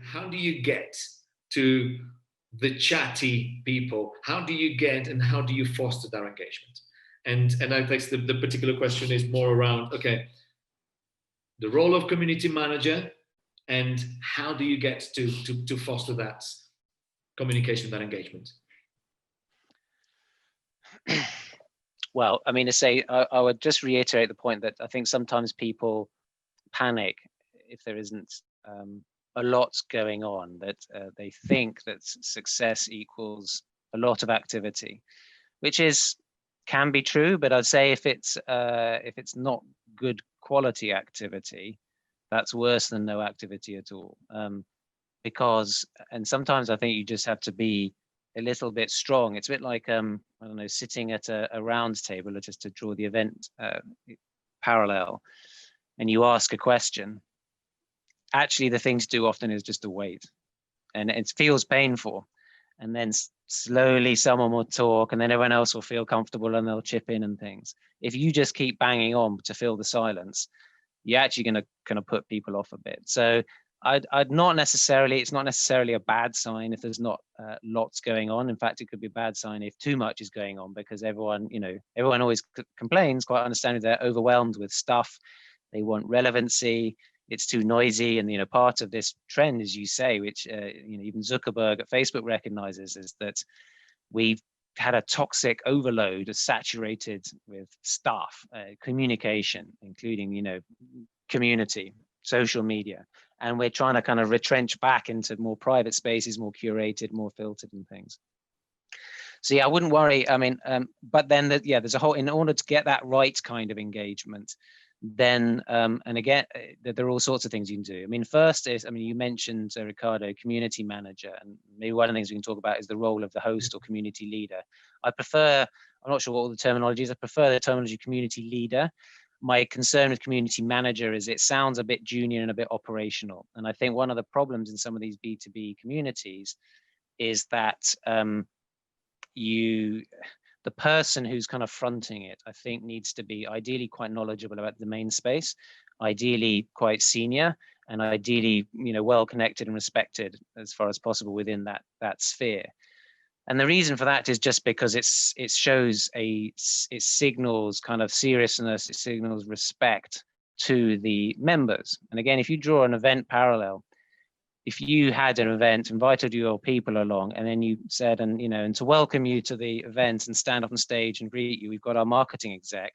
how do you get to the chatty people? How do you get and how do you foster their engagement? And I guess the particular question is more around, okay, the role of community manager and how do you get to foster that communication, that engagement? Well, I mean, to say, I would just reiterate the point that I think sometimes people panic if there isn't a lot going on, that they think that success equals a lot of activity, which can be true, but I'd say if it's not good quality activity, that's worse than no activity at all. Because, and sometimes I think you just have to be a little bit strong. It's a bit like, I don't know, sitting at a round table, or just to draw the event parallel, and you ask a question. Actually, the thing to do often is just to wait, and it feels painful. And then slowly someone will talk, and then everyone else will feel comfortable and they'll chip in and things. If you just keep banging on to fill the silence, you're actually going to kind of put people off a bit. So I'd not necessarily, it's not necessarily a bad sign if there's not lots going on. In fact, it could be a bad sign if too much is going on, because everyone always complains, quite understandably, they're overwhelmed with stuff. They want relevancy. It's too noisy. And, part of this trend, as you say, which, even Zuckerberg at Facebook recognizes, is that we've had a toxic overload, saturated with stuff, communication, including, community, social media. And we're trying to kind of retrench back into more private spaces, more curated, more filtered and things. So yeah, I wouldn't worry. I mean, but then there's a whole, in order to get that right kind of engagement, then, and again, there are all sorts of things you can do. I mean, first is, you mentioned, Ricardo, community manager, and maybe one of the things we can talk about is the role of the host or community leader. I'm not sure what all the terminology is. I prefer the terminology community leader. My concern with community manager is it sounds a bit junior and a bit operational. And I think one of the problems in some of these B2B communities is that the person who's kind of fronting it, I think, needs to be ideally quite knowledgeable about the main space, ideally quite senior, and ideally, well connected and respected as far as possible within that sphere. And the reason for that is just because it signals kind of seriousness, it signals respect to the members. And again, if you draw an event parallel, if you had an event, invited your people along, and then you said, and to welcome you to the event and stand up on stage and greet you, we've got our marketing exec,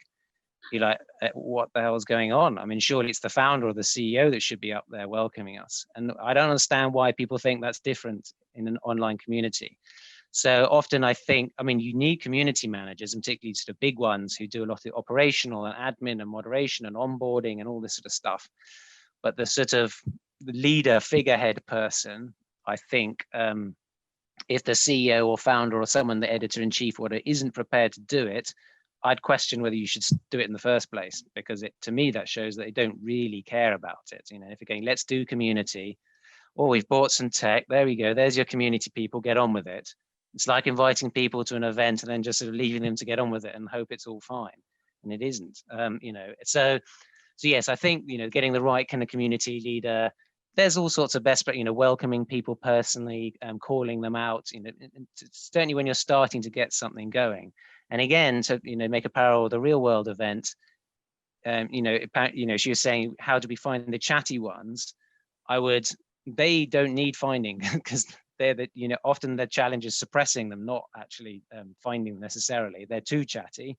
you're like, what the hell is going on? I mean, surely it's the founder or the CEO that should be up there welcoming us. And I don't understand why people think that's different in an online community. So often I think, you need community managers, and particularly sort of big ones who do a lot of the operational and admin and moderation and onboarding and all this sort of stuff. But the sort of leader, figurehead person, I think, if the CEO or founder or someone, the editor-in-chief or whatever, isn't prepared to do it, I'd question whether you should do it in the first place, because to me, that shows that they don't really care about it. If you're going, let's do community, we've bought some tech, there we go, there's your community people, get on with it. It's like inviting people to an event and then just sort of leaving them to get on with it and hope it's all fine. And it isn't, So yes, I think, getting the right kind of community leader, there's all sorts of best, welcoming people personally, calling them out, certainly when you're starting to get something going. And again, to, make a parallel with a real world event, she was saying, how do we find the chatty ones? They don't need finding, because they're often the challenge is suppressing them, not actually finding them necessarily. They're too chatty.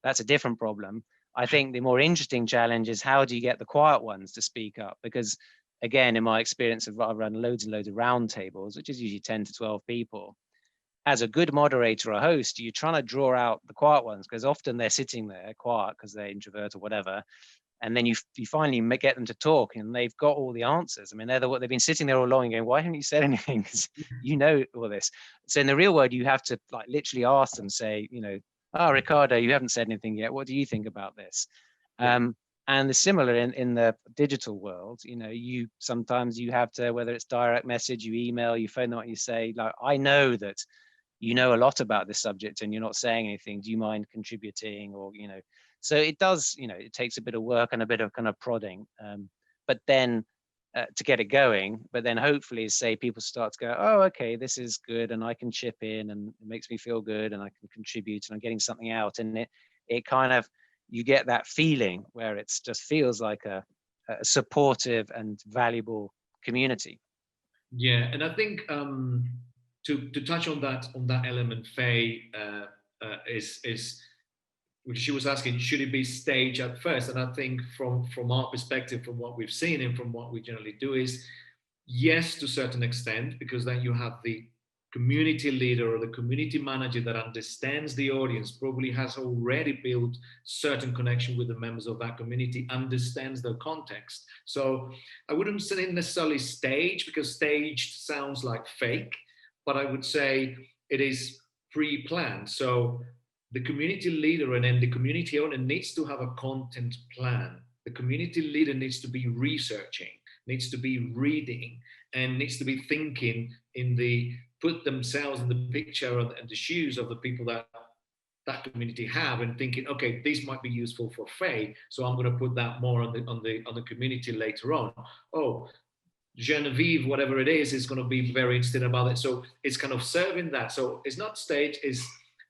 That's a different problem. I think the more interesting challenge is, how do you get the quiet ones to speak up? Because again, in my experience, I've run loads and loads of round tables, which is usually 10 to 12 people. As a good moderator or host, you're trying to draw out the quiet ones, because often they're sitting there quiet because they're introvert or whatever. And then you finally get them to talk, and they've got all the answers. They've been sitting there all along and going, why haven't you said anything? Because all this. So in the real world, you have to literally ask them, say, Ricardo, you haven't said anything yet. What do you think about this? Yeah. And the similar in the digital world, you sometimes you have to, whether it's direct message, you email, you phone them up, you say, I know that you know a lot about this subject and you're not saying anything. Do you mind contributing? Or, so it does, it takes a bit of work and a bit of kind of prodding. But then to get it going. But then hopefully, say people start to go, oh, okay, this is good, and I can chip in, and it makes me feel good, and I can contribute, and I'm getting something out, and it kind of, you get that feeling where it's just feels like a supportive and valuable community. Yeah, and I think to touch on that element, Faye, is which she was asking, should it be staged at first? And I think from our perspective, from what we've seen and from what we generally do, is yes, to a certain extent, because then you have the community leader or the community manager that understands the audience, probably has already built certain connection with the members of that community, understands the context. So I wouldn't say necessarily stage, because staged sounds like fake, but I would say it is pre-planned. So the community leader and then the community owner needs to have a content plan. The community leader needs to be researching, needs to be reading, and needs to be thinking in the, put themselves in the picture and the shoes of the people that that community have, and thinking, okay, this might be useful for Faye, so I'm going to put that more on the community later on. Oh, Genevieve, whatever it is going to be very interested about it. So it's kind of serving that. So it's not stage, it's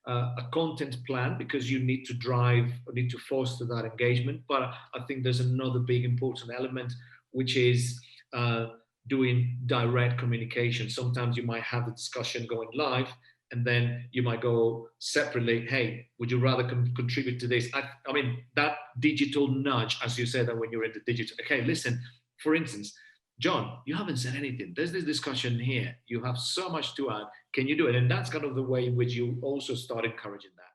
a content plan, because you need to drive, or need to foster that engagement. But I think there's another big important element, which is doing direct communication. Sometimes you might have the discussion going live, and then you might go separately, hey, would you rather contribute to this? I mean, that digital nudge, as you said, that when you're in the digital, okay, listen, for instance, John, you haven't said anything. There's this discussion here. You have so much to add. Can you do it? And that's kind of the way in which you also start encouraging that.